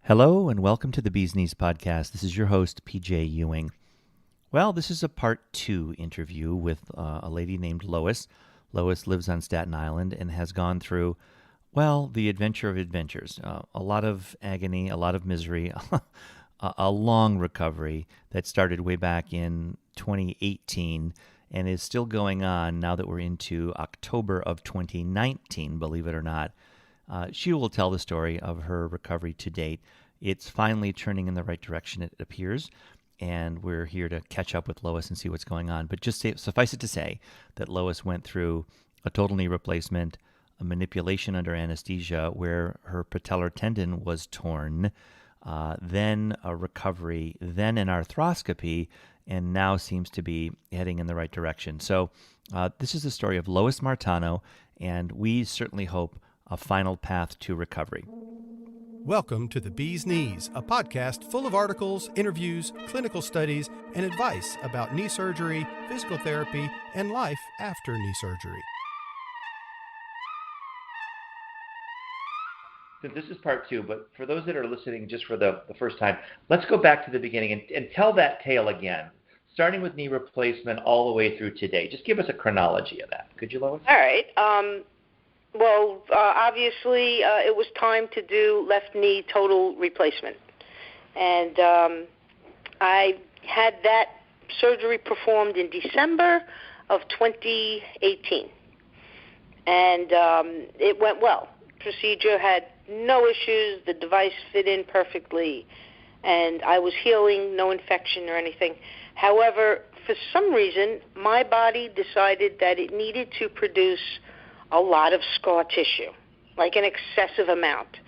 Hello and welcome to the Bee's Knees podcast. This is your host, PJ Ewing. Well, this is a part 2 interview with a lady named Lois. Lois lives on Staten Island and has gone through, well, the adventure of adventures. A lot of agony, a lot of misery, a long recovery that started way back in 2018 and is still going on now that we're into October of 2019, believe it or not. She will tell the story of her recovery to date. It's finally turning in the right direction, it appears, and we're here to catch up with Lois and see what's going on. But suffice it to say that Lois went through a total knee replacement, a manipulation under anesthesia where her patellar tendon was torn, then a recovery, then an arthroscopy, and now seems to be heading in the right direction. So this is the story of Lois Martano, and we certainly hope a final path to recovery. Welcome to The Bee's Knees, a podcast full of articles, interviews, clinical studies, and advice about knee surgery, physical therapy, and life after knee surgery. So this is part 2, but for those that are listening just for the first time, let's go back to the beginning and tell that tale again, starting with knee replacement all the way through today. Just give us a chronology of that. Could you, Lois? All right. Obviously, it was time to do left knee total replacement. And I had that surgery performed in December of 2018. And it went well. Procedure had no issues. The device fit in perfectly. And I was healing, no infection or anything. However, for some reason, my body decided that it needed to produce a lot of scar tissue, like an excessive amount.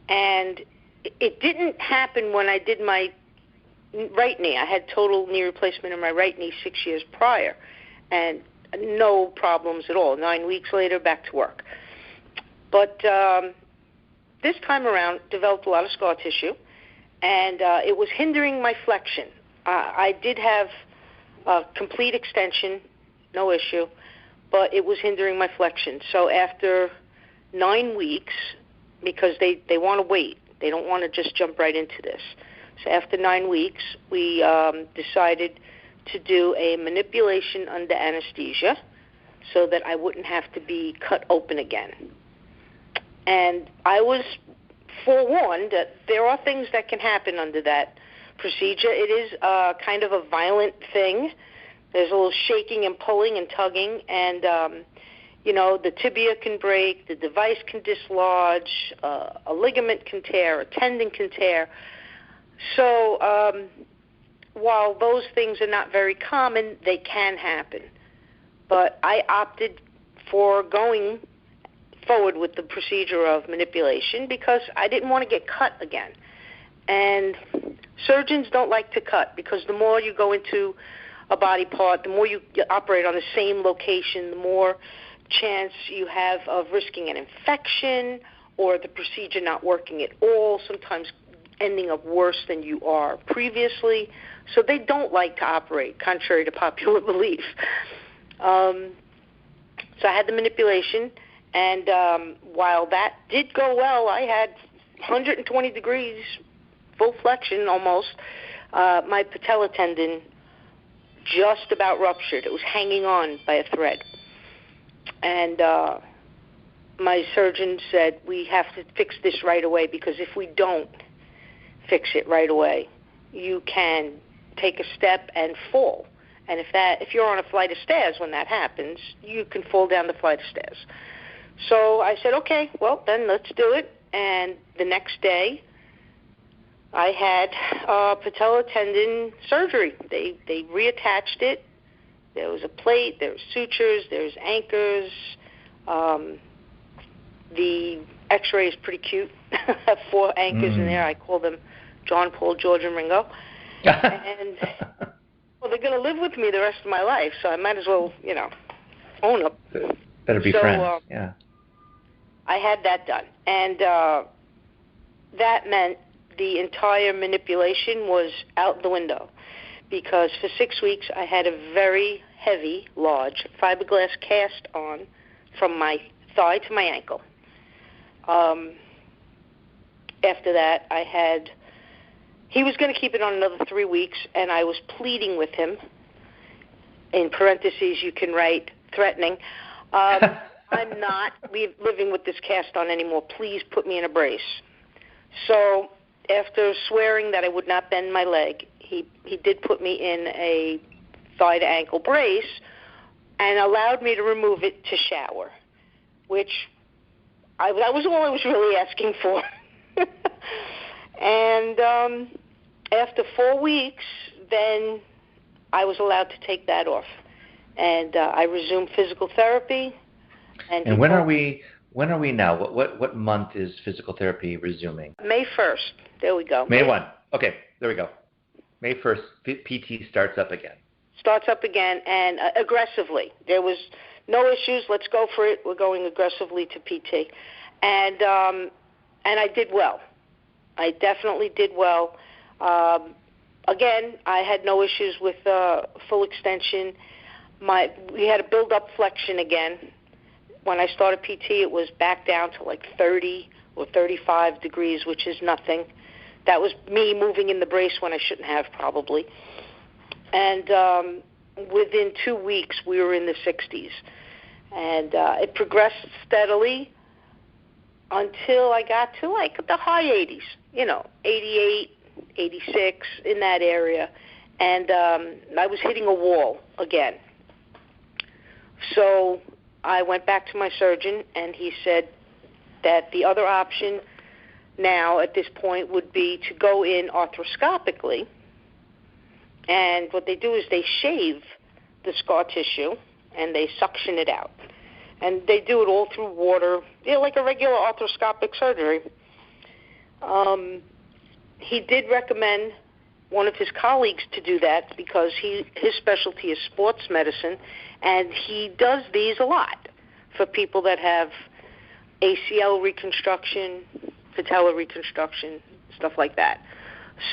And it didn't happen when I did my right knee. I had total knee replacement in my right knee 6 years prior, and no problems at all. 9 weeks later, back to work. But this time around, developed a lot of scar tissue, and it was hindering my flexion. I did have a complete extension, no issue, but it was hindering my flexion. So after 9 weeks, because they want to wait, they don't want to just jump right into this. So after 9 weeks, we decided to do a manipulation under anesthesia so that I wouldn't have to be cut open again. And I was forewarned that there are things that can happen under that procedure. It is kind of a violent thing. There's a little shaking and pulling and tugging, and, the tibia can break, the device can dislodge, a ligament can tear, a tendon can tear. So while those things are not very common, they can happen. But I opted for going forward with the procedure of manipulation because I didn't want to get cut again. And surgeons don't like to cut because the more you go into a body part, the more you operate on the same location, the more chance you have of risking an infection or the procedure not working at all, sometimes ending up worse than you are previously. So they don't like to operate, contrary to popular belief. So I had the manipulation, and while that did go well, I had 120 degrees, full flexion almost. My patella tendon just about ruptured. It was hanging on by a thread. And my surgeon said, we have to fix this right away, because if we don't fix it right away, you can take a step and fall. And if you're on a flight of stairs when that happens, you can fall down the flight of stairs. So I said, okay, well, then let's do it. And the next day, I had patella tendon surgery. They reattached it. There was a plate, there was sutures, there's anchors. The x-ray is pretty cute. I have 4 anchors in there. I call them John, Paul, George, and Ringo. And well, they're going to live with me the rest of my life, so I might as well, own them. Better be friends, yeah. I had that done. And that meant the entire manipulation was out the window, because for 6 weeks I had a very heavy, large fiberglass cast on from my thigh to my ankle. after that, he was going to keep it on another 3 weeks, and I was pleading with him. In parentheses, you can write threatening. I'm not living with this cast on anymore. Please put me in a brace. So after swearing that I would not bend my leg, he did put me in a thigh to ankle brace and allowed me to remove it to shower, which that was all I was really asking for. And after 4 weeks, then I was allowed to take that off. And I resumed physical therapy. And when are we now? What month is physical therapy resuming? May 1st. There we go. May 1. Okay, there we go. May 1st, PT starts up again. Starts up again, and aggressively. There was no issues. Let's go for it. We're going aggressively to PT. And I did well. I definitely did well. Again, I had no issues with full extension. We had a build-up flexion again. When I started PT, it was back down to like 30 or 35 degrees, which is nothing. That was me moving in the brace when I shouldn't have, probably. And within 2 weeks, we were in the 60s. And it progressed steadily until I got to like the high 80s, 88, 86, in that area. And I was hitting a wall again. So I went back to my surgeon, and he said that the other option now at this point would be to go in arthroscopically. And what they do is they shave the scar tissue, and they suction it out. And they do it all through water, like a regular arthroscopic surgery. He did recommend one of his colleagues to do that because his specialty is sports medicine, and he does these a lot for people that have ACL reconstruction, patella reconstruction, stuff like that.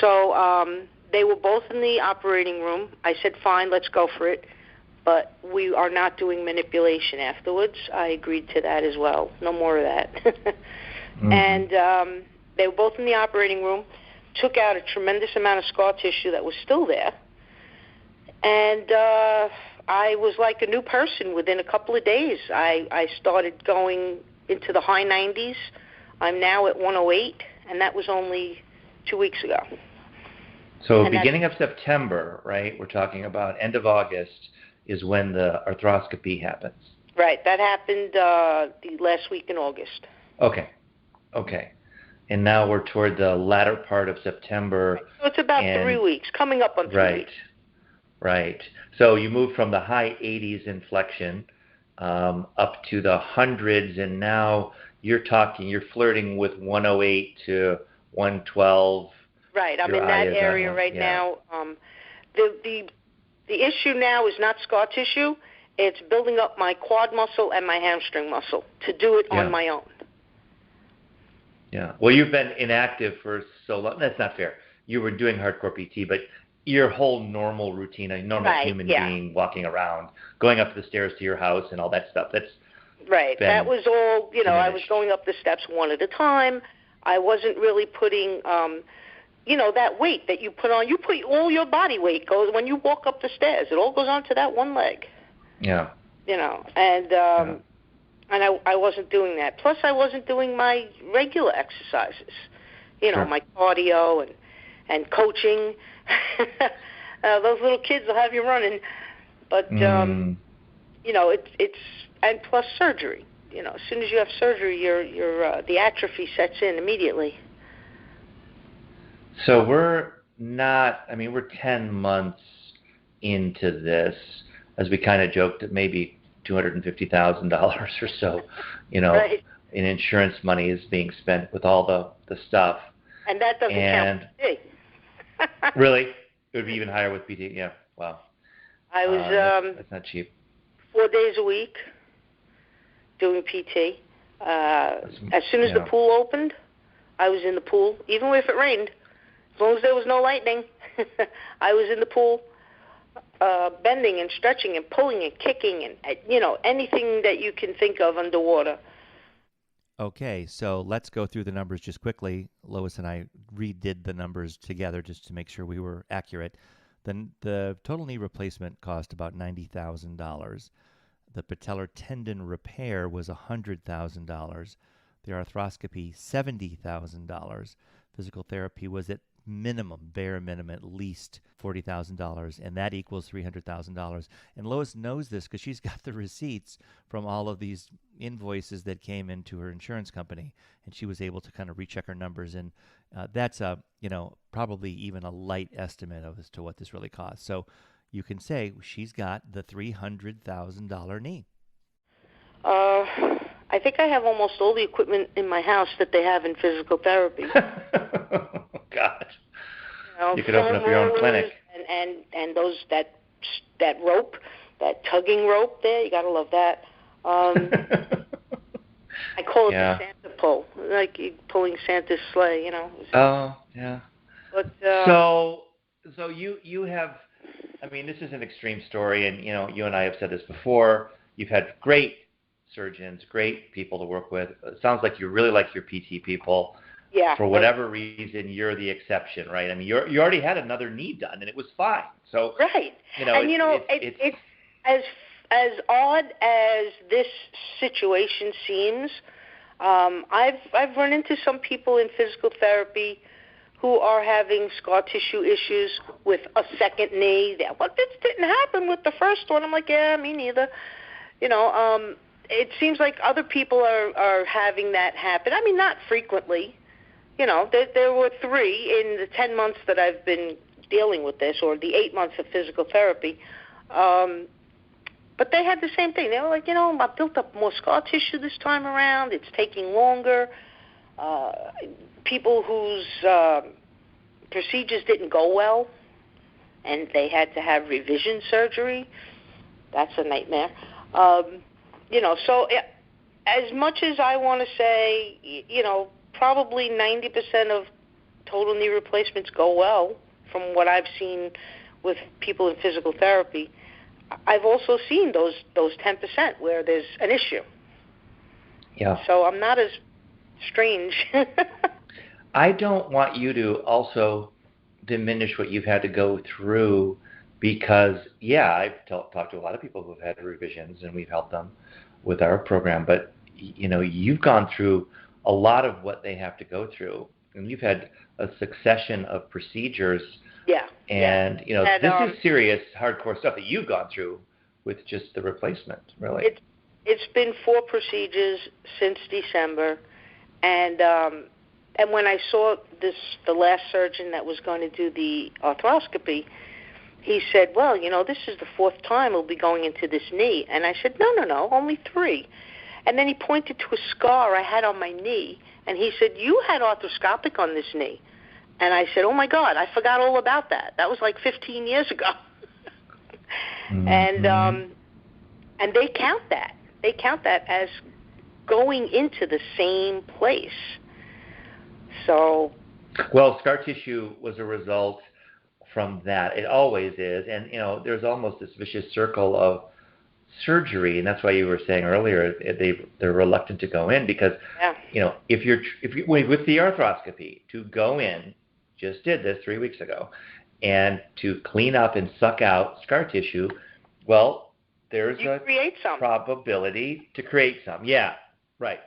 So they were both in the operating room. I said, fine, let's go for it. But we are not doing manipulation afterwards. I agreed to that as well. No more of that. Mm-hmm. And they were both in the operating room, took out a tremendous amount of scar tissue that was still there. And I was like a new person within a couple of days. I started going into the high 90s. I'm now at 108, and that was only 2 weeks ago. So beginning of September, right, we're talking about end of August, is when the arthroscopy happens. Right. That happened the last week in August. Okay. And now we're toward the latter part of September. Right. So it's about 3 weeks, coming up on 3 weeks. Right. So you move from the high 80s in flexion up to the hundreds, and now you're flirting with 108 to 112. Right. I'm in that area right now. The issue now is not scar tissue. It's building up my quad muscle and my hamstring muscle to do it on my own. Yeah. Well, you've been inactive for so long. That's not fair. You were doing hardcore PT, but your whole normal routine, a normal human being walking around, going up the stairs to your house and all that stuff, that's right. That was all, diminished. I was going up the steps one at a time. I wasn't really putting that weight that you put on. You put all your body weight goes when you walk up the stairs. It all goes onto that one leg. Yeah. And I wasn't doing that. Plus, I wasn't doing my regular exercises. My cardio and coaching. Those little kids will have you running. But it's and plus surgery. As soon as you have surgery, the atrophy sets in immediately. So we're 10 months into this, as we kind of joked that maybe $250,000 or so, right. in insurance money is being spent with all the stuff. And that doesn't count PT. Really? It would be even higher with PT? Yeah. Wow. I was that's not cheap. 4 days a week doing PT. As soon as the pool opened, I was in the pool, even if it rained. As long as there was no lightning, I was in the pool, bending and stretching and pulling and kicking and, anything that you can think of underwater. Okay, so let's go through the numbers just quickly. Lois and I redid the numbers together just to make sure we were accurate. The total knee replacement cost about $90,000. The patellar tendon repair was $100,000. The arthroscopy, $70,000. Physical therapy was at minimum, bare minimum, at least $40,000, and that equals $300,000. And Lois knows this because she's got the receipts from all of these invoices that came into her insurance company, and she was able to kind of recheck her numbers. And that's probably even a light estimate of as to what this really costs. So you can say she's got the $300,000 knee. I think I have almost all the equipment in my house that they have in physical therapy. God. You could foam open up your own rollers clinic. And those that rope, that tugging rope there, you got to love that. I call it the Santa pull, like you pulling Santa's sleigh, Oh, yeah. But So you have, I mean, this is an extreme story, and you and I have said this before. You've had great surgeons, great people to work with. It sounds like you really like your PT people. Yeah. For whatever reason, you're the exception, right? I mean, you already had another knee done, and it was fine. So right. It's as odd as this situation seems. I've run into some people in physical therapy who are having scar tissue issues with a second knee. Well, this didn't happen with the first one. I'm like, yeah, me neither. It seems like other people are having that happen. I mean, not frequently. There were 3 in the 10 months that I've been dealing with this, or the 8 months of physical therapy. But they had the same thing. They were like, I built up more scar tissue this time around. It's taking longer. People whose procedures didn't go well, and they had to have revision surgery. That's a nightmare. So as much as I want to say, probably 90% of total knee replacements go well from what I've seen with people in physical therapy. I've also seen those 10% where there's an issue. Yeah. So I'm not as strange. I don't want you to also diminish what you've had to go through because, I've talked to a lot of people who've had revisions and we've helped them with our program, but, you've gone through a lot of what they have to go through, and you've had a succession of procedures. Yeah. And, this is serious, hardcore stuff that you've gone through with just the replacement, really. It's been 4 procedures since December, and when I saw the last surgeon that was going to do the arthroscopy, he said, well, this is the 4th time we'll be going into this knee. And I said, no, only 3. And then he pointed to a scar I had on my knee, and he said, you had arthroscopic on this knee. And I said, oh, my God, I forgot all about that. That was like 15 years ago. Mm-hmm. And they count that. They count that as going into the same place. So. Well, scar tissue was a result from that. It always is. And, there's almost this vicious circle of surgery, and that's why you were saying earlier they're reluctant to go in because if you're with the arthroscopy to go in, just did this 3 weeks ago, and to clean up and suck out scar tissue, well, there's a probability to create some. Yeah, right.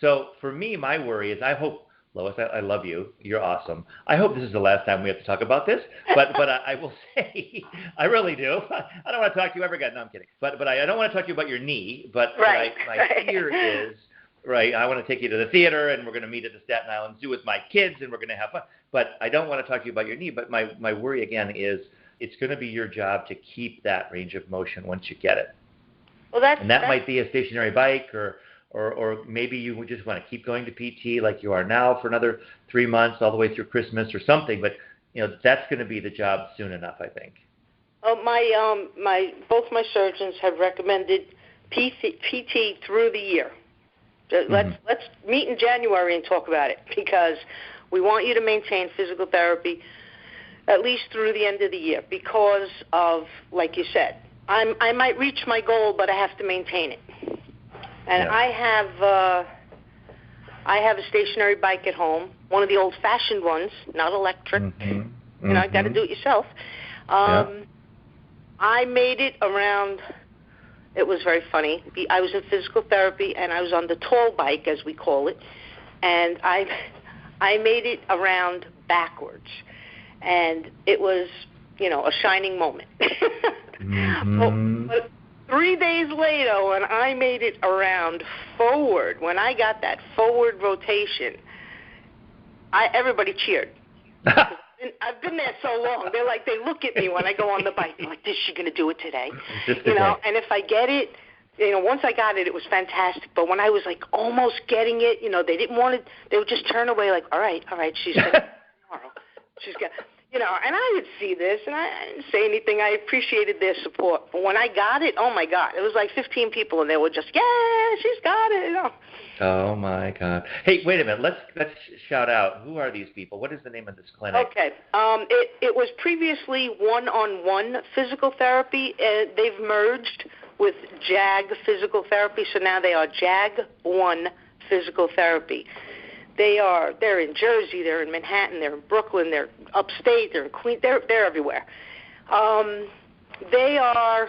So for me, my worry is I hope, Lois, I love you. You're awesome. I hope this is the last time we have to talk about this. But I will say, I really do. I don't want to talk to you ever again. No, I'm kidding. But I don't want to talk to you about your knee. But my fear is, I want to take you to the theater, and we're going to meet at the Staten Island Zoo with my kids, and we're going to have fun. But I don't want to talk to you about your knee. But my worry, again, is it's going to be your job to keep that range of motion once you get it. Well, that might be a stationary bike or maybe you just want to keep going to PT like you are now for another 3 months all the way through Christmas or something. But, that's going to be the job soon enough, I think. Oh, both my surgeons have recommended PT through the year. Let's meet in January and talk about it because we want you to maintain physical therapy at least through the end of the year because of, like you said, I might reach my goal, but I have to maintain it. And I have I have a stationary bike at home, one of the old-fashioned ones, not electric. Mm-hmm. You know, got to do it yourself. I made it around. It was very funny. I was in physical therapy, and I was on the tall bike, as we call it, and I made it around backwards, and it was, you know, a shining moment. But 3 days later, when I made it around forward, when I got that forward rotation, everybody cheered. I've been there so long. They're like, they look at me when I go on the bike. They're like, is she going to do it today? You know, and if I get it, you know, once I got it, it was fantastic. But when I was like almost getting it, you know, they didn't want it. They would just turn away like, all right, she's going to tomorrow. She's got, you know, and I would see this, and I didn't say anything. I appreciated their support. But when I got it, oh, my God, it was like 15 people, and they were just, yeah, she's got it, you know. Oh, my God. Hey, wait a minute. Let's shout out. Who are these people? What is the name of this clinic? Okay. It was previously one-on-one physical therapy. They've merged with JAG Physical Therapy, so now they are JAG 1 Physical Therapy. They're in Jersey, they're in Manhattan, they're in Brooklyn, they're upstate, they're in Queens, they're everywhere. They are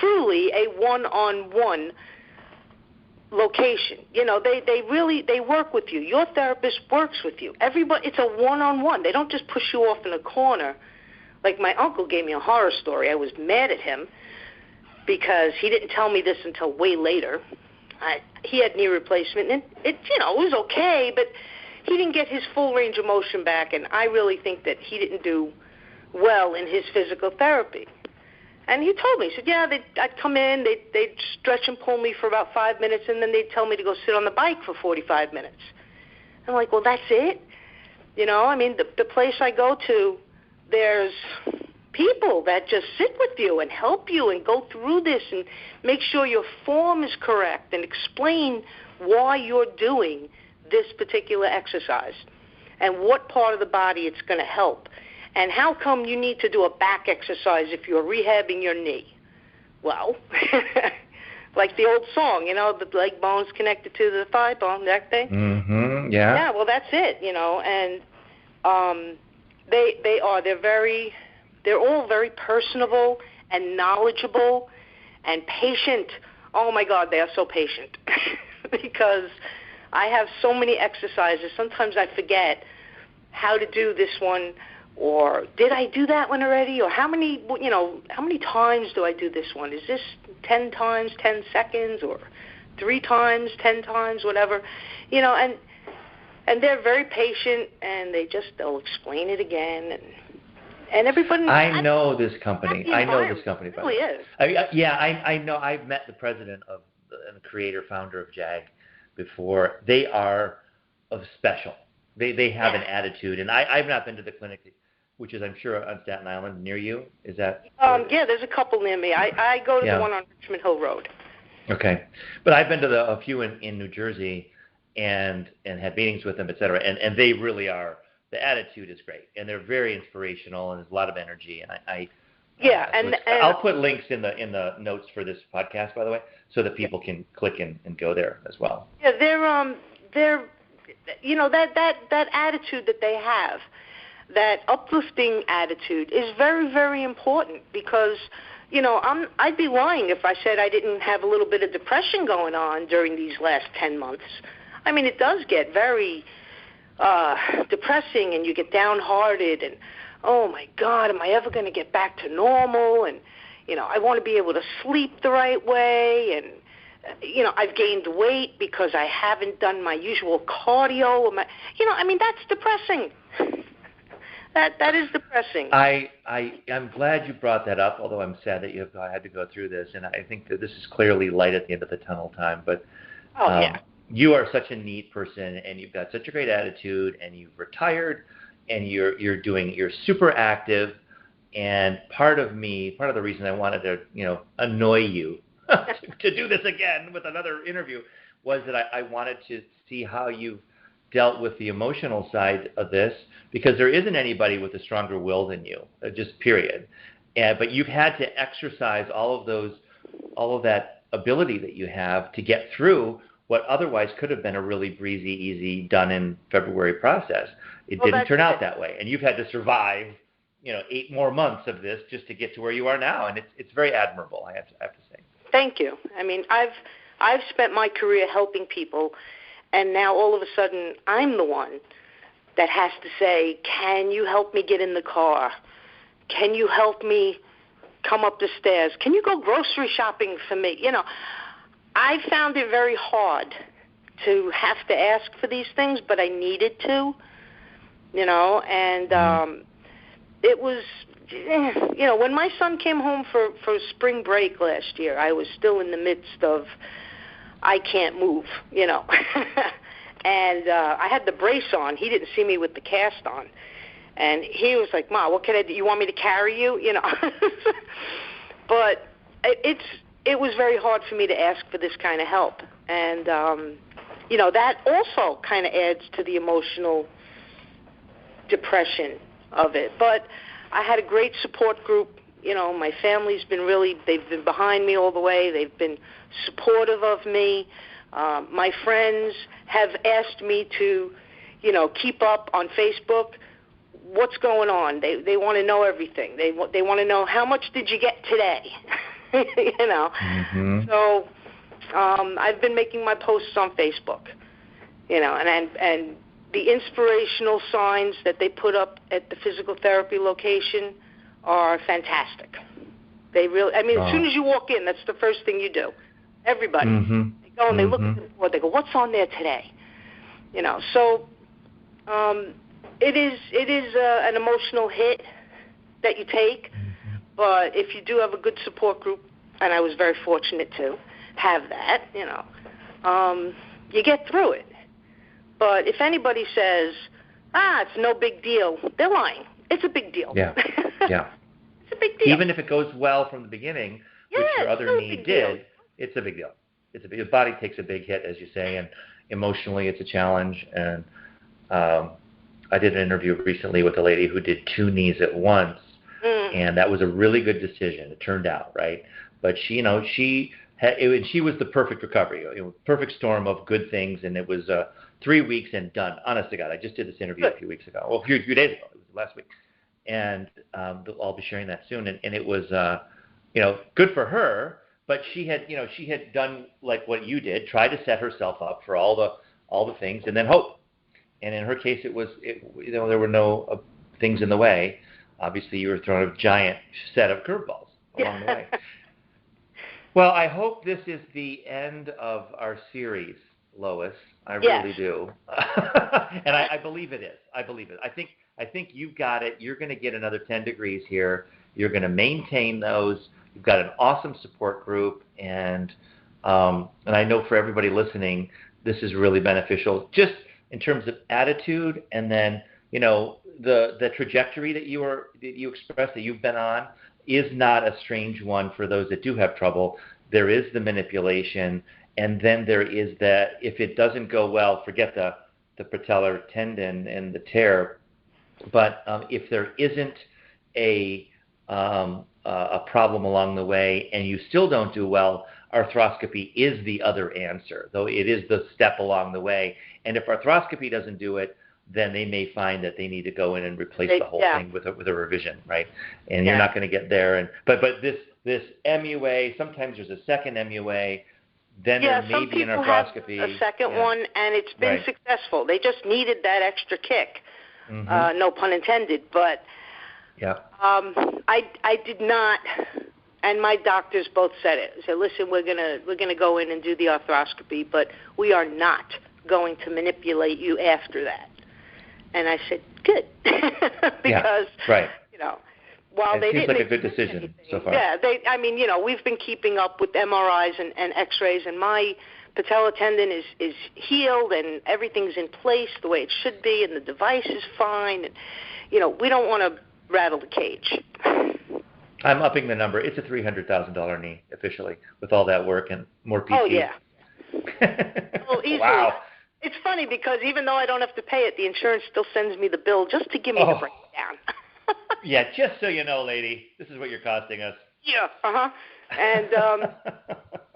truly a one-on-one location. You know, they work with you. Your therapist works with you. Everybody, it's a one-on-one. They don't just push you off in a corner. Like my uncle gave me a horror story. I was mad at him because he didn't tell me this until way later. He had knee replacement, and it was okay, but he didn't get his full range of motion back, and I really think that he didn't do well in his physical therapy. And he told me, he said, yeah, I'd come in, they'd stretch and pull me for about 5 minutes, and then they'd tell me to go sit on the bike for 45 minutes. I'm like, well, that's it? You know, I mean, the place I go to, there's people that just sit with you and help you and go through this and make sure your form is correct and explain why you're doing this particular exercise and what part of the body it's going to help and how come you need to do a back exercise if you're rehabbing your knee. Well, like the old song, you know, the leg bone's connected to the thigh bone, that thing. Mm-hmm, yeah. Yeah, well, that's it, you know, and they're all very personable and knowledgeable and patient. Oh, my God, they are so patient because I have so many exercises. Sometimes I forget how to do this one or did I do that one already or how many times do I do this one? Is this 10 times, 10 seconds or 3 times, 10 times, whatever, you know, and they're very patient and they'll explain it again and everybody. I know this company. I know this company. It really is. I know. I've met the president and the creator, founder of JAG before. They are special. They have an attitude, and I've not been to the clinic, which is I'm sure on Staten Island near you. Is that? Yeah, there's a couple near me. I go to the one on Richmond Hill Road. Okay, but I've been to a few in New Jersey, and had meetings with them, et cetera, and they really are. The attitude is great, and they're very inspirational, and there's a lot of energy. And I'll put links in the notes for this podcast, by the way, so that people can click and go there as well. Yeah, they're you know that attitude that they have, that uplifting attitude is very, very important because you know I'd be lying if I said I didn't have a little bit of depression going on during these last 10 months. I mean, it does get very depressing and you get downhearted and oh my God, am I ever going to get back to normal? And you know, I want to be able to sleep the right way and you know, I've gained weight because I haven't done my usual cardio. You know, I mean, that's depressing. That is depressing. I'm glad you brought that up, although I'm sad that you had to go through this, and I think that this is clearly light at the end of the tunnel time. But you are such a neat person, and you've got such a great attitude, and you've retired, and you're super active. And part of the reason I wanted to annoy you to do this again with another interview was that I wanted to see how you've dealt with the emotional side of this, because there isn't anybody with a stronger will than you, just period. But you've had to exercise all of that ability that you have to get through what otherwise could have been a really breezy, easy, done in February process. It Well, didn't turn that's out that way, and you've had to survive, 8 more months of this just to get to where you are now, and it's very admirable. I have to say. Thank you. I mean, I've spent my career helping people, and now all of a sudden I'm the one that has to say, can you help me get in the car? Can you help me come up the stairs? Can you go grocery shopping for me? I found it very hard to have to ask for these things, but I needed to, and it was, when my son came home for spring break last year, I was still in the midst of, I can't move, and I had the brace on. He didn't see me with the cast on. And he was like, Ma, what can I do? You want me to carry you? But it was very hard for me to ask for this kind of help. And, that also kind of adds to the emotional depression of it. But I had a great support group. My family's been they've been behind me all the way. They've been supportive of me. My friends have asked me to, keep up on Facebook what's going on. They want to know everything. They want to know, how much did you get today? Mm-hmm. So I've been making my posts on Facebook, and the inspirational signs that they put up at the physical therapy location are fantastic. They really, as soon as you walk in, that's the first thing you do. Everybody. Mm-hmm. They go and they look at the board. They go, what's on there today? So it is an emotional hit that you take, but if you do have a good support group, and I was very fortunate to have that, you get through it. But if anybody says, it's no big deal, they're lying. It's a big deal. Yeah, yeah. It's a big deal. Even if it goes well from the beginning, which your other knee did, it's a big deal. The body takes a big hit, as you say, and emotionally it's a challenge. And I did an interview recently with a lady who did 2 knees at once, and that was a really good decision. It turned out, right? But she was the perfect recovery, perfect storm of good things, and it was 3 weeks and done. Honest to God, I just did this interview a few weeks ago. Well, a few days ago. It was last week, and I'll be sharing that soon. And it was, good for her. But she had done like what you did, try to set herself up for all the things, and then hope. And in her case, there were no things in the way. Obviously, you were thrown a giant set of curveballs along the way. Well, I hope this is the end of our series, Lois. I really do. And I believe it is. I believe it. I think you've got it. You're going to get another 10 degrees here. You're going to maintain those. You've got an awesome support group, and I know for everybody listening, this is really beneficial, just in terms of attitude, and then the trajectory that you expressed, that you've been on, is not a strange one for those that do have trouble. There is the manipulation, and then there is that if it doesn't go well, forget the patellar tendon and the tear. But if there isn't a problem along the way and you still don't do well, arthroscopy is the other answer, though it is the step along the way. And if arthroscopy doesn't do it, then they may find that they need to go in and replace the whole thing with a revision, right? And you're not going to get there. But this MUA, sometimes there's a second MUA, then there may be an arthroscopy. Have a second one, and it's been successful. They just needed that extra kick, no pun intended. But I did not, and my doctors both said it. They said, listen, we're gonna go in and do the arthroscopy, but we are not going to manipulate you after that. And I said, good, because while they didn't, seems like a good decision so far. Yeah, we've been keeping up with MRIs and X-rays, and my patella tendon is healed, and everything's in place the way it should be, and the device is fine. And we don't want to rattle the cage. I'm upping the number. It's a $300,000 knee officially, with all that work and more PT. Oh yeah. Easily. Wow. It's funny because even though I don't have to pay it, the insurance still sends me the bill just to give me the breakdown. Yeah, just so you know, lady, this is what you're costing us. Yeah, And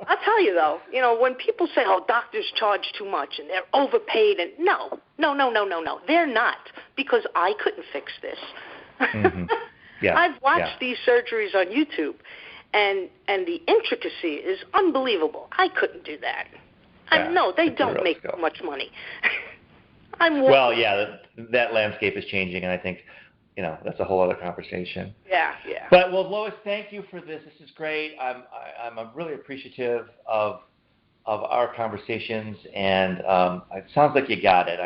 I'll tell you, though, when people say, oh, doctors charge too much and they're overpaid, and no. They're not, because I couldn't fix this. Mm-hmm. Yeah. I've watched these surgeries on YouTube, and the intricacy is unbelievable. I couldn't do that. No, they don't make much money. Well, yeah, that landscape is changing, and I think, that's a whole other conversation. Yeah. But, well, Lois, thank you for this. This is great. I'm really appreciative of our conversations, and it sounds like you got it.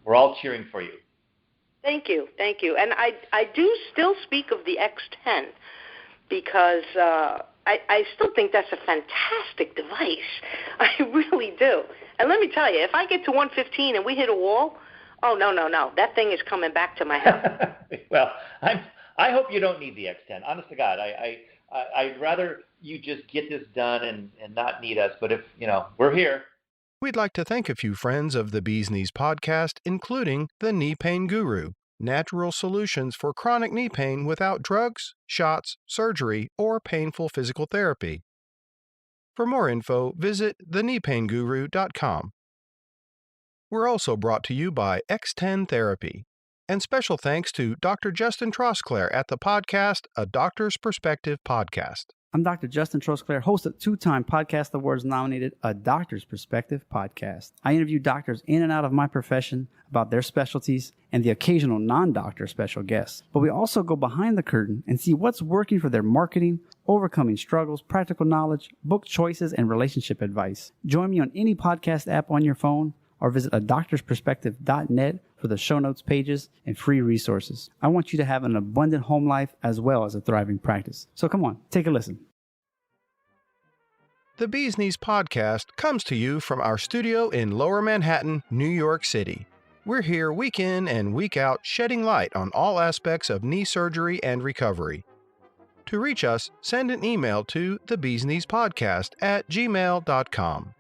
We're all cheering for you. Thank you. And I do still speak of the X10 because I still think that's a fantastic device. I really do. And let me tell you, if I get to 115 and we hit a wall, oh, no. That thing is coming back to my house. Well, I hope you don't need the X10. Honest to God, I'd rather you just get this done and not need us. But if, we're here. We'd like to thank a few friends of the Bee's Knees podcast, including the Knee Pain Guru, natural solutions for chronic knee pain without drugs, shots, surgery, or painful physical therapy. For more info, visit thekneepainguru.com. We're also brought to you by X10 Therapy. And special thanks to Dr. Justin Trosclair at the podcast, A Doctor's Perspective Podcast. I'm Dr. Justin Trosclair, host of two-time Podcast Awards nominated A Doctor's Perspective Podcast. I interview doctors in and out of my profession about their specialties and the occasional non-doctor special guests. But we also go behind the curtain and see what's working for their marketing, overcoming struggles, practical knowledge, book choices, and relationship advice. Join me on any podcast app on your phone or visit adoctorsperspective.net for the show notes pages and free resources. I want you to have an abundant home life as well as a thriving practice. So come on, take a listen. The Bee's Knees podcast comes to you from our studio in Lower Manhattan, New York City. We're here week in and week out, shedding light on all aspects of knee surgery and recovery. To reach us, send an email to thebeeskneespodcast@gmail.com.